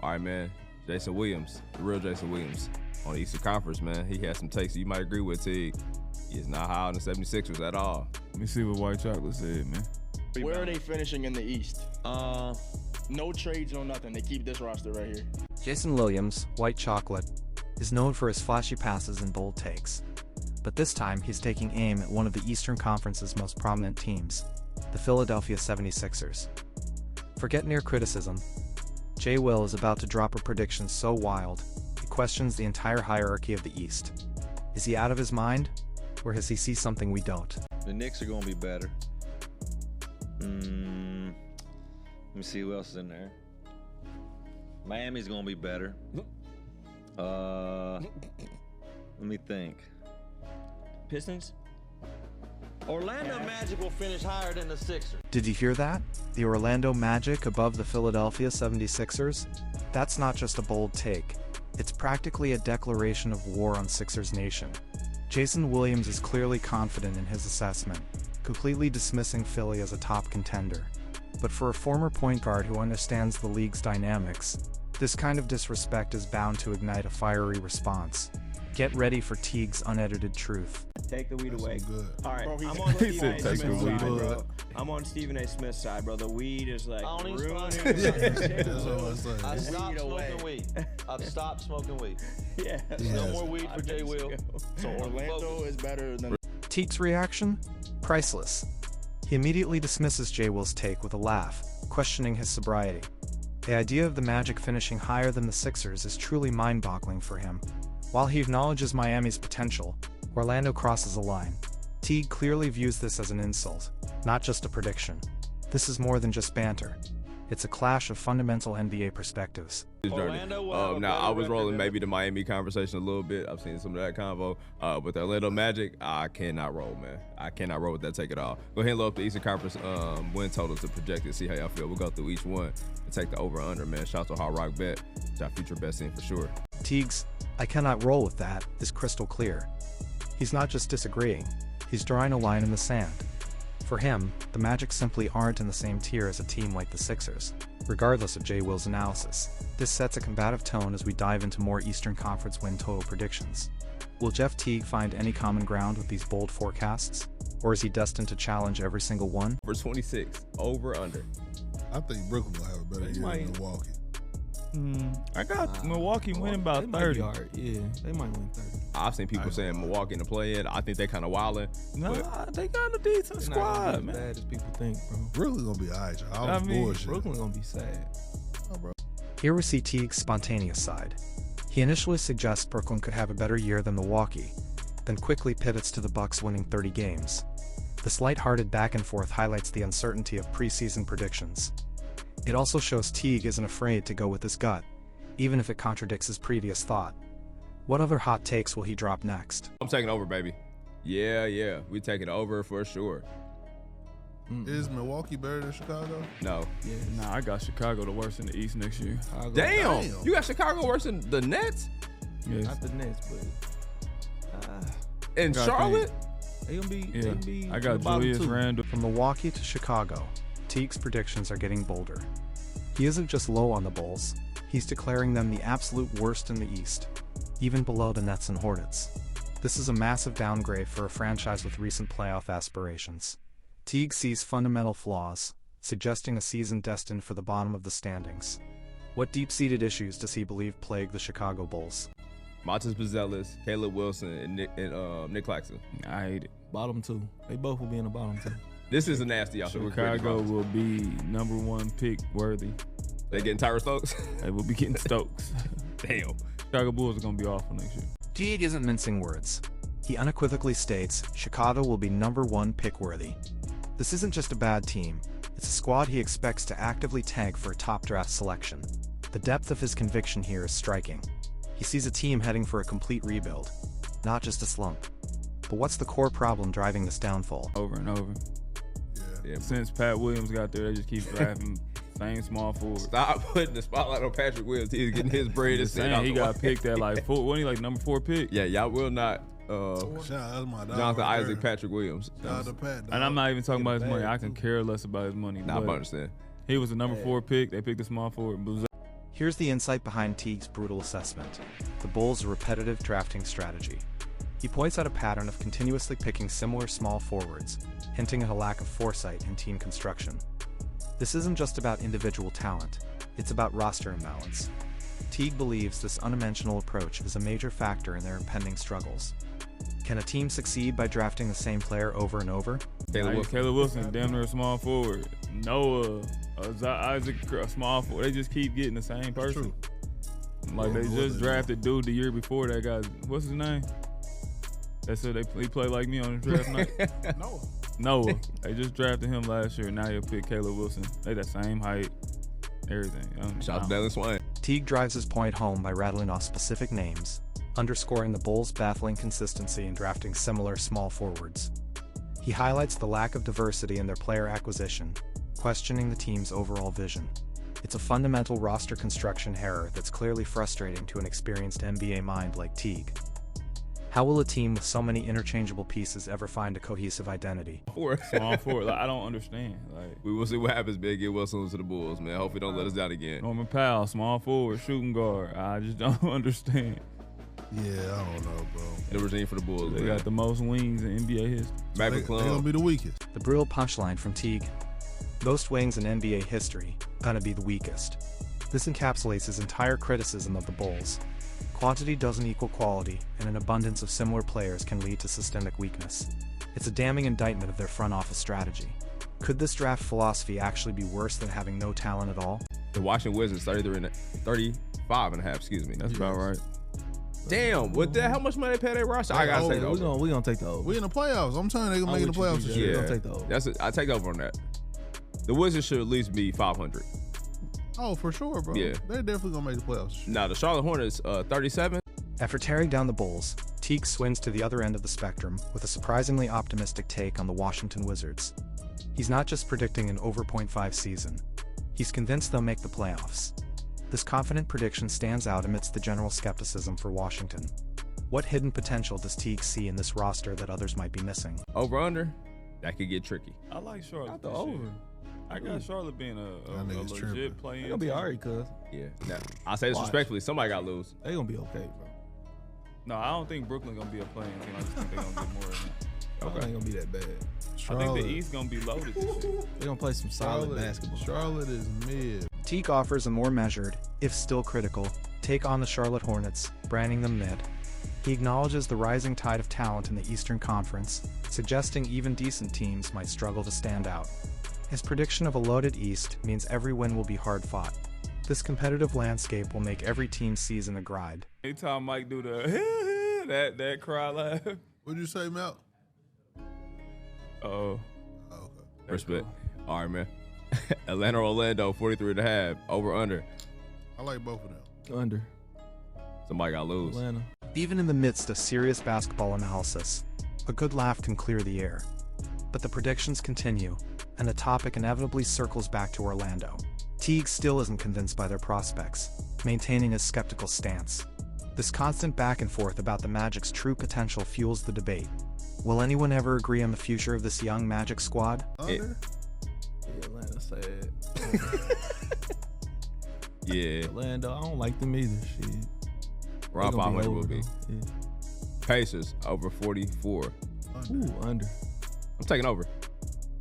All right, man. Jason Williams, the real Jason Williams on the Eastern Conference, man. He had some takes you might agree with, Teague. He is not high on the 76ers at all. Let me see what White Chocolate said, man. Where are they finishing in the East? No trades, no nothing. They keep this roster right here. Jason Williams, White Chocolate, is known for his flashy passes and bold takes. But this time, he's taking aim at one of the Eastern Conference's most prominent teams, the Philadelphia 76ers. Forget near criticism. J. Will is about to drop a prediction so wild, he questions the entire hierarchy of the East. Is he out of his mind, or has he seen something we don't? The Knicks are going to be better. Let me see who else is in there. Miami's going to be better. Let me think. Pistons? Orlando Magic will finish higher than the Sixers. Did you hear that? The Orlando Magic above the Philadelphia 76ers? That's not just a bold take. It's practically a declaration of war on Sixers Nation. Jason Williams is clearly confident in his assessment, completely dismissing Philly as a top contender. But for a former point guard who understands the league's dynamics, this kind of disrespect is bound to ignite a fiery response. Get ready for Teague's unedited truth. Take the weed away. All right, Bro, I'm on Stephen A. take the Smith's weed side, away. bro. I'm on Stephen A. Smith's side, bro. The weed is like I don't even ruining smoke. That's what I'm saying. I stopped Weed away. smoking weed. I've stopped smoking weed. Yeah. No more weed for J. Will. So Orlando is better than. Teague's reaction? Priceless. He immediately dismisses J. Will's take with a laugh, questioning his sobriety. The idea of the Magic finishing higher than the Sixers is truly mind-boggling for him. While he acknowledges Miami's potential, Orlando crosses a line. Teague clearly views this as an insult, not just a prediction. This is more than just banter. It's a clash of fundamental NBA perspectives. Orlando, Now, I was rolling maybe the Miami conversation a little bit. I've seen some of that convo. With the Orlando Magic, I cannot roll, man. I cannot roll with that take at all. Go ahead and load up the Eastern Conference win total to project it, see how y'all feel. We'll go through each one and take the over-under, man. Shout out to Hard Rock Bet. It's our future best in for sure. Teague's "I cannot roll with that" is crystal clear. He's not just disagreeing, he's drawing a line in the sand. For him, the Magic simply aren't in the same tier as a team like the Sixers, regardless of J. Will's analysis. This sets a combative tone as we dive into more Eastern Conference win total predictions. Will Jeff Teague find any common ground with these bold forecasts? Or is he destined to challenge every single one? For 26, over-under. I think Brooklyn will have a better year than Milwaukee. I got Milwaukee winning about 30. Yeah, they might win 30. I've seen people saying Milwaukee in the play-in. I think they kind of wilding. Nah, they got a decent They're not gonna squad, be as man. bad as people think, bro. Brooklyn gonna be alright, y'all. I was bullshit. Brooklyn gonna be sad. Oh, bro. Here we see Teague's spontaneous side. He initially suggests Brooklyn could have a better year than Milwaukee, then quickly pivots to the Bucks winning 30 games. This lighthearted back and forth highlights the uncertainty of preseason predictions. It also shows Teague isn't afraid to go with his gut, even if it contradicts his previous thought. What other hot takes will he drop next? I'm taking over, baby. Yeah. We take it over for sure. Is Milwaukee better than Chicago? No. Yeah, Nah, I got Chicago the worst in the East next year. Chicago. Damn. You got Chicago worse than the Nets? Yes. Not the Nets, but And Got Charlotte? they gonna be. Yeah. They gonna be I got the bottom Julius two. Randle. From Milwaukee to Chicago, Teague's predictions are getting bolder. He isn't just low on the Bulls, he's declaring them the absolute worst in the East, even below the Nets and Hornets. This is a massive downgrade for a franchise with recent playoff aspirations. Teague sees fundamental flaws, suggesting a season destined for the bottom of the standings. What deep-seated issues does he believe plague the Chicago Bulls? Montes Buzelis, Caleb Wilson, and Nick Claxton. I hate it. Bottom two. They both will be in the bottom two. This is a nasty y'all. Chicago will be #1 pick worthy. They getting Tyra Stokes? They will be getting Stokes. Damn. Chicago Bulls are going to be awful next year. Teague isn't mincing words. He unequivocally states Chicago will be #1 pick worthy. This isn't just a bad team, it's a squad he expects to actively tag for a top draft selection. The depth of his conviction here is striking. He sees a team heading for a complete rebuild, not just a slump. But what's the core problem driving this downfall? Over and over. Yeah. Since Pat Williams got there, they just keep drafting same small forward. Stop putting the spotlight on Patrick Williams. He's getting his bread and Saying he got picked at like four. Wasn't he like #4 pick? Yeah, y'all will not. That's my dog Jonathan right Isaac, there. Patrick Williams. Shout out to Pat, dog. And I'm not even talking about his money. I can care less about his money. Nah, I but understand. he was a #4 pick. They picked a small forward. Here's the insight behind Teague's brutal assessment: the Bulls' repetitive drafting strategy. He points out a pattern of continuously picking similar small forwards, hinting at a lack of foresight in team construction. This isn't just about individual talent, it's about roster imbalance. Teague believes this undimensional approach is a major factor in their impending struggles. Can a team succeed by drafting the same player over and over? Caleb Wilson, damn near a small forward. Noah, Isaac, a small forward. They just keep getting the same person. Like they just drafted dude the year before that guy. What's his name? They said he played like me on the draft night. Noah. They just drafted him last year. Now you'll pick Caleb Wilson. They that same height, everything. Shout out to Dylan Swain. Teague drives his point home by rattling off specific names, underscoring the Bulls' baffling consistency in drafting similar small forwards. He highlights the lack of diversity in their player acquisition, questioning the team's overall vision. It's a fundamental roster construction error that's clearly frustrating to an experienced NBA mind like Teague. How will a team with so many interchangeable pieces ever find a cohesive identity? Small forward. Like, I don't understand. Like, we will see what happens, Big. Get Wilson to the Bulls, man. Hopefully don't let us down again. Norman Powell, small forward, shooting guard. I just don't understand. Yeah, I don't know, bro. The regime for the Bulls. They got the most wings in NBA history. Mac They're McClung. gonna be the weakest. The brutal punchline from Teague: most wings in NBA history, gonna be the weakest. This encapsulates his entire criticism of the Bulls. Quantity doesn't equal quality, and an abundance of similar players can lead to systemic weakness. It's a damning indictment of their front office strategy. Could this draft philosophy actually be worse than having no talent at all? The Washington Wizards 35 and a half, excuse me. That's about right. Damn, what the? How much money they pay their roster? I gotta take over. We gonna take the over. We in the playoffs. I'm telling you, they gonna make it in the playoffs this year. We gonna take the over. I take over on that. The Wizards should at least be 500. Oh, for sure, bro. Yeah. They're definitely gonna make the playoffs. Now the Charlotte Hornets 37. After tearing down the Bulls, Teague swings to the other end of the spectrum with a surprisingly optimistic take on the Washington Wizards. He's not just predicting an over .5 season, he's convinced they'll make the playoffs. This confident prediction stands out amidst the general skepticism for Washington. What hidden potential does Teague see in this roster that others might be missing? Over under, that could get tricky. I like Charlotte. The over. I got Charlotte being a nigga's legit tripping. play-in. They gonna be alright, cuz. Yeah. Now, I say this respectfully, somebody got to lose. They gonna be okay, bro. No, I don't think Brooklyn gonna be a play-in team. I just think they're gonna get more than that. Okay. Ain't gonna be that bad. I think the East gonna be loaded this year. They gonna play some solid basketball. Charlotte is mid. Teague offers a more measured, if still critical, take on the Charlotte Hornets, branding them mid. He acknowledges the rising tide of talent in the Eastern Conference, suggesting even decent teams might struggle to stand out. His prediction of a loaded East means every win will be hard-fought. This competitive landscape will make every team's season a grind. Anytime Mike do the that cry laugh. What'd you say, Mel? Oh. Okay. Respect. All right, man. Atlanta, Orlando, 43 and a half. Over under. I like both of them. Under. Somebody got to lose. Atlanta. Even in the midst of serious basketball analysis, a good laugh can clear the air. But the predictions continue, and the topic inevitably circles back to Orlando. Teague still isn't convinced by their prospects, maintaining his skeptical stance. This constant back and forth about the Magic's true potential fuels the debate. Will anyone ever agree on the future of this young Magic squad? Under? Yeah, Atlanta sad. Yeah. Orlando, I don't like them either. Shit. Rob They gonna 500 over, will be. though. Yeah. Pacers, over 44. Under. Ooh, under. I'm taking over.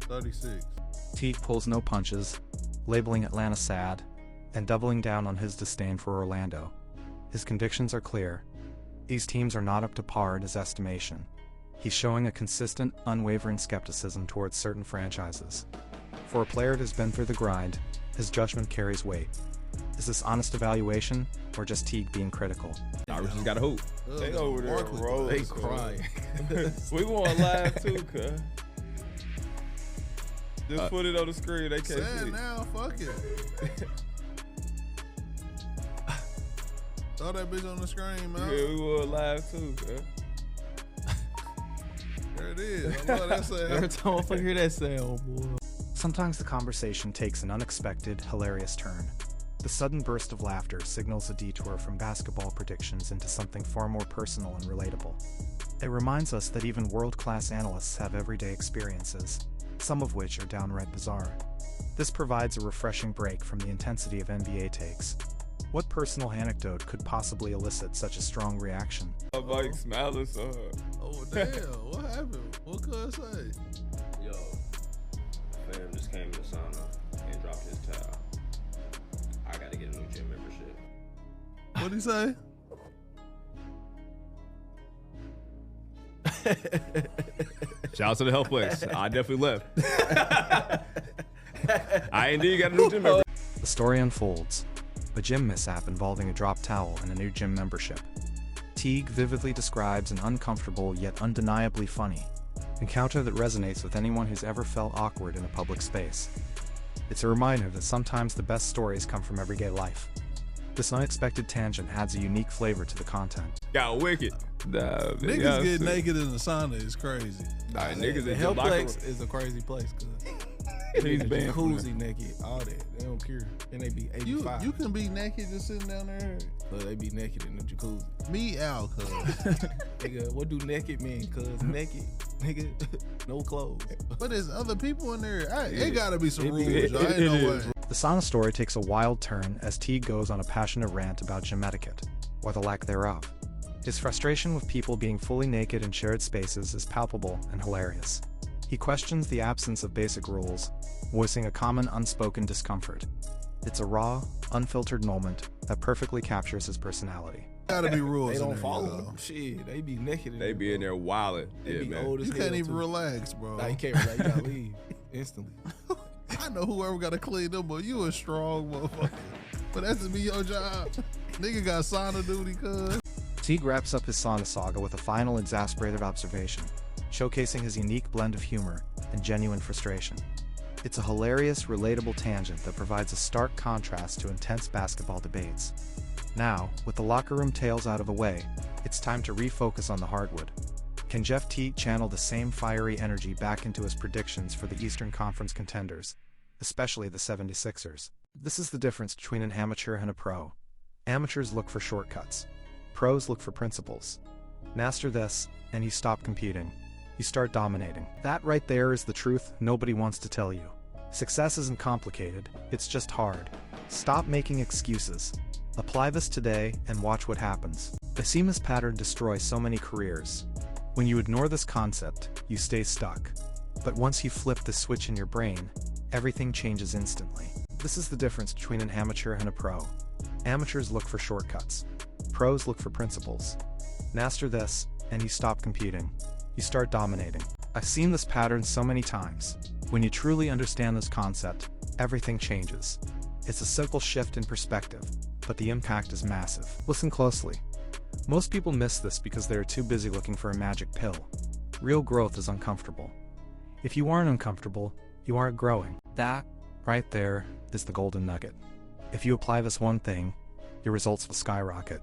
36. Teague pulls no punches, labeling Atlanta sad, and doubling down on his disdain for Orlando. His convictions are clear. These teams are not up to par in his estimation. He's showing a consistent, unwavering skepticism towards certain franchises. For a player who's been through the grind, his judgment carries weight. Is this honest evaluation, or just Teague being critical? Irish just got a hoop. They over there Barkley. rolling. They crying. We want live too, cuz. Just put it on the screen. They can't see Sad it. now, fuck it. Throw that bitch on the screen, man. Yeah, we want live too, cuz. There it is. I love that Every sound. time I fucking hear that sound, boy. Sometimes the conversation takes an unexpected, hilarious turn. The sudden burst of laughter signals a detour from basketball predictions into something far more personal and relatable. It reminds us that even world-class analysts have everyday experiences, some of which are downright bizarre. This provides a refreshing break from the intensity of NBA takes. What personal anecdote could possibly elicit such a strong reaction? Mike smiling so hard. Oh, damn. What happened? What could I say? Yo, fam just came to the sauna and dropped his towel. I gotta get a new gym membership. What'd he say? Shout out to the health place. I definitely left. I indeed got a new gym member. The story unfolds. A gym mishap involving a dropped towel and a new gym membership. Teague vividly describes an uncomfortable yet undeniably funny encounter that resonates with anyone who's ever felt awkward in a public space. It's a reminder that sometimes the best stories come from everyday life. This unexpected tangent adds a unique flavor to the content. Got wicked. Niggas get naked in the sauna is crazy. Nah, niggas The in hell the locker place room. is a crazy place, cause He's they banned from jacuzzi naked, all that. They don't care, and they be 85. You can be naked just sitting down there. So they be naked in the jacuzzi. Me out, cuz. Nigga, what do naked mean? Cause naked, nigga, no clothes. But there's other people in there. It gotta be some It be- rules, y'all. Ain't no way. The sauna story takes a wild turn as Teague goes on a passionate rant about gym etiquette, or the lack thereof. His frustration with people being fully naked in shared spaces is palpable and hilarious. He questions the absence of basic rules, voicing a common unspoken discomfort. It's a raw, unfiltered moment that perfectly captures his personality. Gotta be rules. They in don't there, follow though. them. Shit, they be naked. They be in there wilding. They Yeah, be man. old as You hell, can't even too. relax, bro. Nah, you can't relax. You gotta leave instantly. I know whoever gotta clean them, but you a strong motherfucker. But that's to be your job. Nigga got sauna duty, cuz. Teague wraps up his sauna saga with a final exasperated observation, showcasing his unique blend of humor and genuine frustration. It's a hilarious, relatable tangent that provides a stark contrast to intense basketball debates. Now, with the locker room tales out of the way, it's time to refocus on the hardwood. Can Jeff Teague channel the same fiery energy back into his predictions for the Eastern Conference contenders, especially the 76ers? This is the difference between an amateur and a pro. Amateurs look for shortcuts. Pros look for principles. Master this, and you stop competing. You start dominating. That right there is the truth nobody wants to tell you. Success isn't complicated, it's just hard. Stop making excuses. Apply this today and watch what happens. The seamless pattern destroys so many careers. When you ignore this concept, you stay stuck. But once you flip the switch in your brain, everything changes instantly. This is the difference between an amateur and a pro. Amateurs look for shortcuts. Pros look for principles. Master this, and you stop competing. You start dominating. I've seen this pattern so many times. When you truly understand this concept, everything changes. It's a simple shift in perspective, but the impact is massive. Listen closely. Most people miss this because they are too busy looking for a magic pill. Real growth is uncomfortable. If you aren't uncomfortable, you aren't growing. That, right there, is the golden nugget. If you apply this one thing, your results will skyrocket.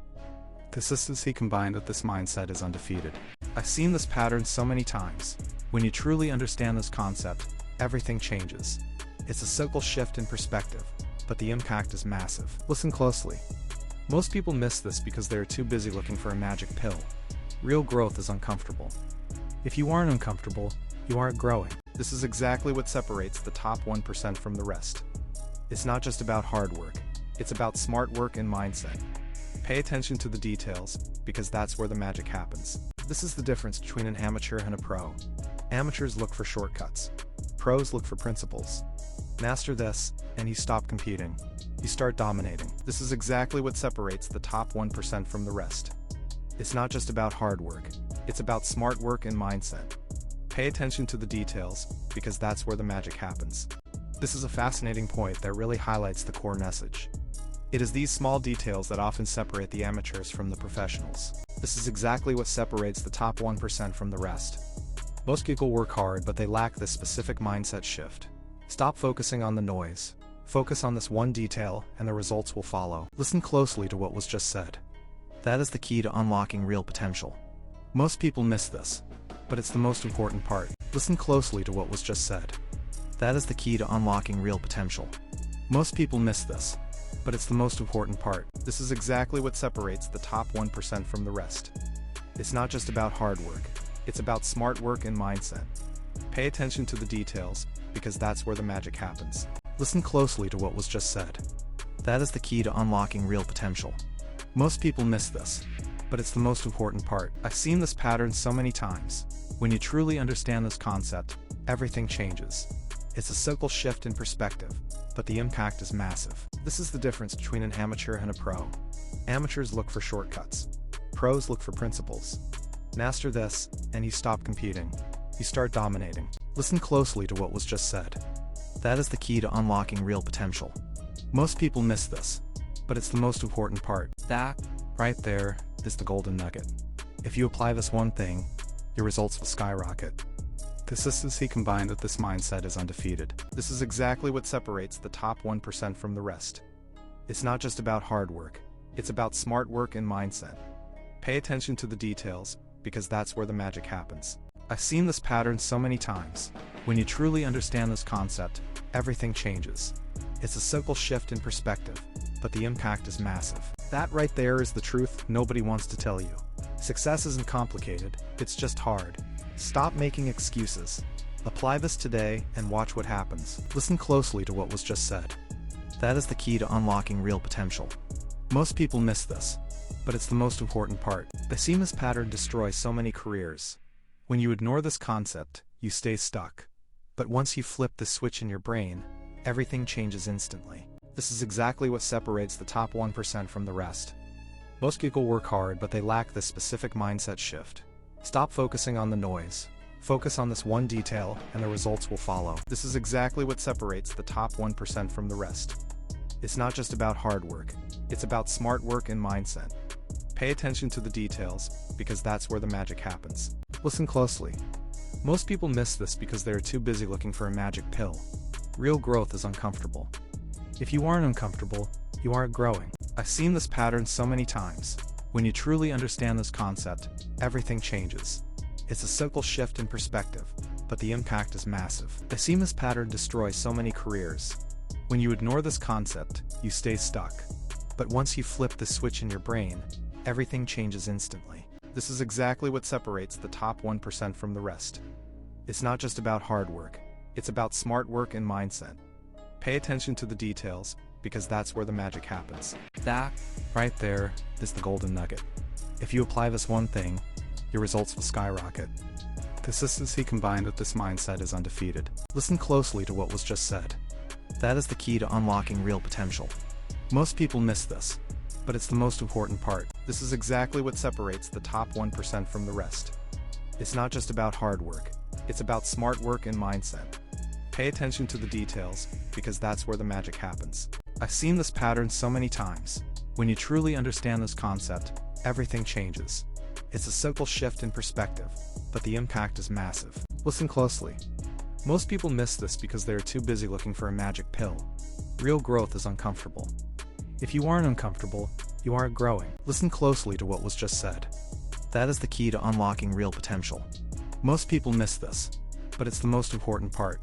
Consistency combined with this mindset is undefeated. I've seen this pattern so many times. When you truly understand this concept, everything changes. It's a simple shift in perspective, but the impact is massive. Listen closely. Most people miss this because they are too busy looking for a magic pill. Real growth is uncomfortable. If you aren't uncomfortable, you aren't growing. This is exactly what separates the top 1% from the rest. It's not just about hard work, it's about smart work and mindset. Pay attention to the details, because that's where the magic happens. This is the difference between an amateur and a pro. Amateurs look for shortcuts. Pros look for principles. Master this, and you stop competing. You start dominating. This is exactly what separates the top 1% from the rest. It's not just about hard work, it's about smart work and mindset. Pay attention to the details, because that's where the magic happens. This is a fascinating point that really highlights the core message. It is these small details that often separate the amateurs from the professionals. This is exactly what separates the top 1% from the rest. Most people work hard, but they lack this specific mindset shift. Stop focusing on the noise. Focus on this one detail, and the results will follow. Listen closely to what was just said. That is the key to unlocking real potential. Most people miss this, but it's the most important part. Listen closely to what was just said. That is the key to unlocking real potential. Most people miss this, but it's the most important part. This is exactly what separates the top 1% from the rest. It's not just about hard work, it's about smart work and mindset. Pay attention to the details, because that's where the magic happens. Listen closely to what was just said. That is the key to unlocking real potential. Most people miss this, but it's the most important part. I've seen this pattern so many times. When you truly understand this concept, everything changes. It's a simple shift in perspective, but the impact is massive. This is the difference between an amateur and a pro. Amateurs look for shortcuts. Pros look for principles. Master this, and you stop competing. You start dominating. Listen closely to what was just said. That is the key to unlocking real potential. Most people miss this, but it's the most important part. That, right there, is the golden nugget. If you apply this one thing, your results will skyrocket. Consistency combined with this mindset is undefeated. This is exactly what separates the top 1% from the rest. It's not just about hard work. It's about smart work and mindset. Pay attention to the details, because that's where the magic happens. I've seen this pattern so many times. When you truly understand this concept, everything changes. It's a simple shift in perspective, but the impact is massive. That right there is the truth nobody wants to tell you. Success isn't complicated, it's just hard. Stop making excuses. Apply this today and watch what happens. Listen closely to what was just said. That is the key to unlocking real potential. Most people miss this, but it's the most important part. The seamless pattern destroys so many careers. When you ignore this concept, you stay stuck. But once you flip the switch in your brain, everything changes instantly. This is exactly what separates the top 1% from the rest. Most people work hard, but they lack this specific mindset shift. Stop focusing on the noise. Focus on this one detail, and the results will follow. This is exactly what separates the top 1% from the rest. It's not just about hard work. It's about smart work and mindset. Pay attention to the details, because that's where the magic happens. Listen closely. Most people miss this because they're too busy looking for a magic pill. Real growth is uncomfortable. If you aren't uncomfortable, you aren't growing. I've seen this pattern so many times. When you truly understand this concept, everything changes. It's a simple shift in perspective, but the impact is massive. The seamless pattern destroys so many careers. When you ignore this concept, you stay stuck. But once you flip the switch in your brain, everything changes instantly. This is exactly what separates the top 1% from the rest. It's not just about hard work. It's about smart work and mindset. Pay attention to the details, because that's where the magic happens. That, right there, is the golden nugget. If you apply this one thing, your results will skyrocket. Consistency combined with this mindset is undefeated. Listen closely to what was just said. That is the key to unlocking real potential. Most people miss this, but it's the most important part. This is exactly what separates the top 1% from the rest. It's not just about hard work. It's about smart work and mindset. Pay attention to the details, because that's where the magic happens. I've seen this pattern so many times. When you truly understand this concept, everything changes. It's a simple shift in perspective, but the impact is massive. Listen closely. Most people miss this because they're too busy looking for a magic pill. Real growth is uncomfortable. If you aren't uncomfortable, you aren't growing. Listen closely to what was just said. That is the key to unlocking real potential. Most people miss this, but it's the most important part.